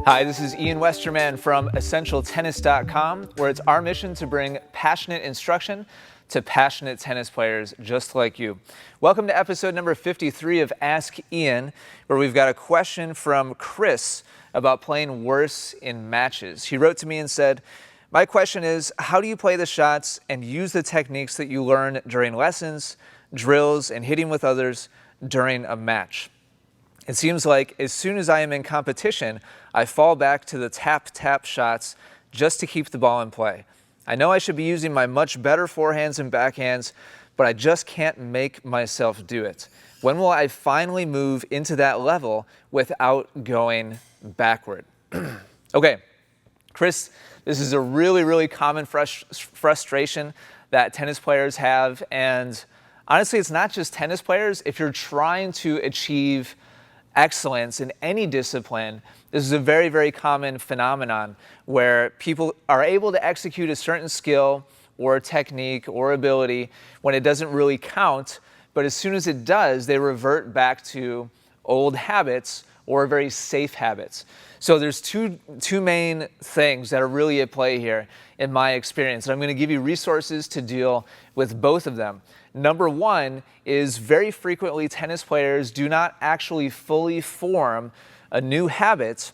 Hi, this is Ian Westerman from EssentialTennis.com, where it's our mission to bring passionate instruction to passionate tennis players just like you. Welcome to episode number 53 of Ask Ian, where we've got a question from Chris about playing worse in matches. He wrote to me and said, "My question is, how do you play the shots and use the techniques that you learn during lessons, drills, and hitting with others during a match? It seems like as soon as I am in competition, I fall back to the tap-tap shots just to keep the ball in play. I know I should be using my much better forehands and backhands, but I just can't make myself do it. When will I finally move into that level without going backward?" Okay, Chris, this is a really common frustration that tennis players have, and honestly, it's not just tennis players. If you're trying to achieve excellence in any discipline, this is a very common phenomenon where people are able to execute a certain skill or technique or ability when it doesn't really count, but as soon as it does, they revert back to old habits or very safe habits. So there's two main things that are really at play here in my experience, and I'm going to give you resources to deal with both of them. Number one is very frequently tennis players do not actually fully form a new habit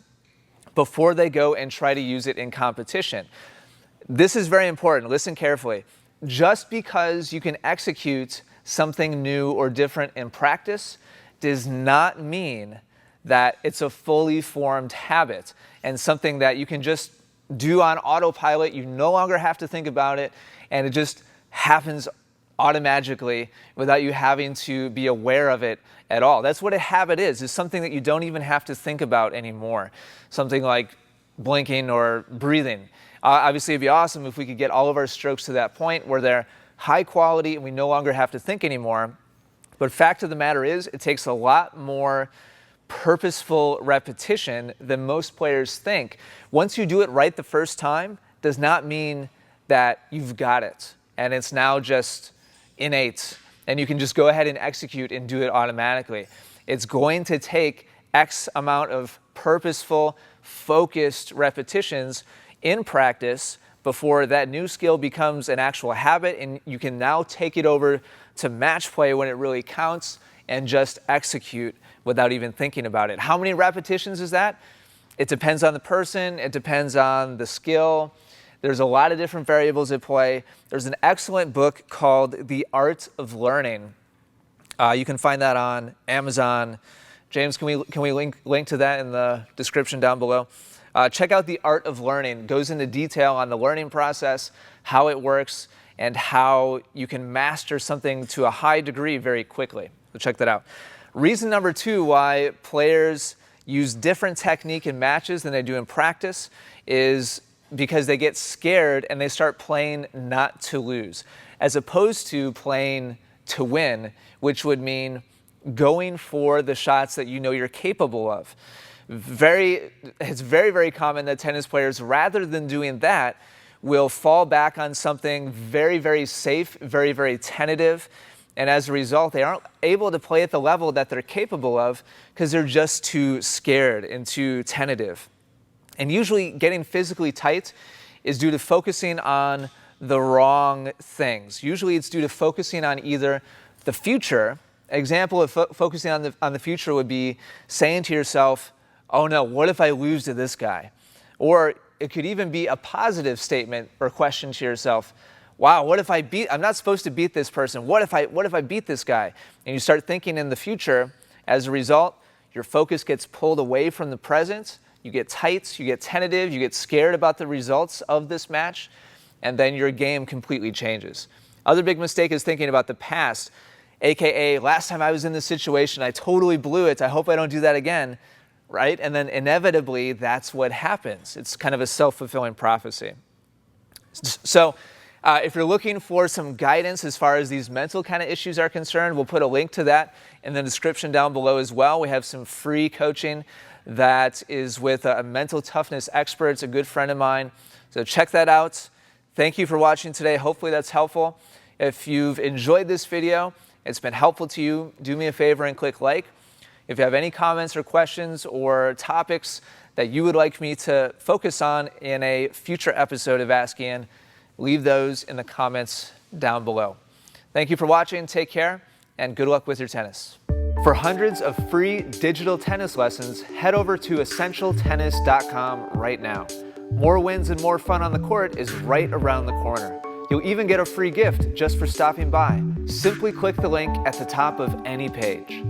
before they go and try to use it in competition. This is very important. Listen carefully. Just because you can execute something new or different in practice does not mean that it's a fully formed habit and something that you can just do on autopilot. You no longer have to think about it, and it just happens automatically without you having to be aware of it at all. That's what a habit is something that you don't even have to think about anymore. Something like blinking or breathing. Obviously, it'd be awesome if we could get all of our strokes to that point where they're high quality and we no longer have to think anymore. But fact of the matter is, it takes a lot more purposeful repetition than most players think. Once you do it right the first time, does not mean that you've got it and it's now just innate and you can just go ahead and execute and do it automatically. It's going to take X amount of purposeful, focused repetitions in practice before that new skill becomes an actual habit and you can now take it over to match play when it really counts and just execute without even thinking about it. How many repetitions is that? It depends on the person. It depends on the skill. There's a lot of different variables at play. There's an excellent book called The Art of Learning. You can find that on Amazon. James, can we link to that in the description down below? Check out The Art of Learning. It goes into detail on the learning process, how it works, and how you can master something to a high degree very quickly. So check that out. Reason number two why players use different technique in matches than they do in practice is because they get scared and they start playing not to lose, as opposed to playing to win, which would mean going for the shots that you know you're capable of. It's very common that tennis players, rather than doing that, will fall back on something very safe, very tentative, and as a result, they aren't able to play at the level that they're capable of because they're just too scared and too tentative. And usually getting physically tight is due to focusing on the wrong things. Usually it's due to focusing on either the future. Example of focusing on the future would be saying to yourself, "Oh no, what if I lose to this guy?" Or it could even be a positive statement or question to yourself, "Wow, what if I'm not supposed to beat this person. What if I beat this guy?" And you start thinking in the future. As a result, your focus gets pulled away from the present. You get tight, you get tentative, you get scared about the results of this match, and then your game completely changes. Other big mistake is thinking about the past, aka last time I was in this situation, I totally blew it. I hope I don't do that again, right? And then inevitably, that's what happens. It's kind of a self-fulfilling prophecy. So if you're looking for some guidance as far as these mental kind of issues are concerned, we'll put a link to that in the description down below as well. We have some free coaching that is with a mental toughness expert. It's a good friend of mine. So check that out. Thank you for watching today. Hopefully that's helpful. If you've enjoyed this video, it's been helpful to you, do me a favor and click like. If you have any comments or questions or topics that you would like me to focus on in a future episode of Ask Ian, leave those in the comments down below. Thank you for watching, take care, and good luck with your tennis. For hundreds of free digital tennis lessons, head over to essentialtennis.com right now. More wins and more fun on the court is right around the corner. You'll even get a free gift just for stopping by. Simply click the link at the top of any page.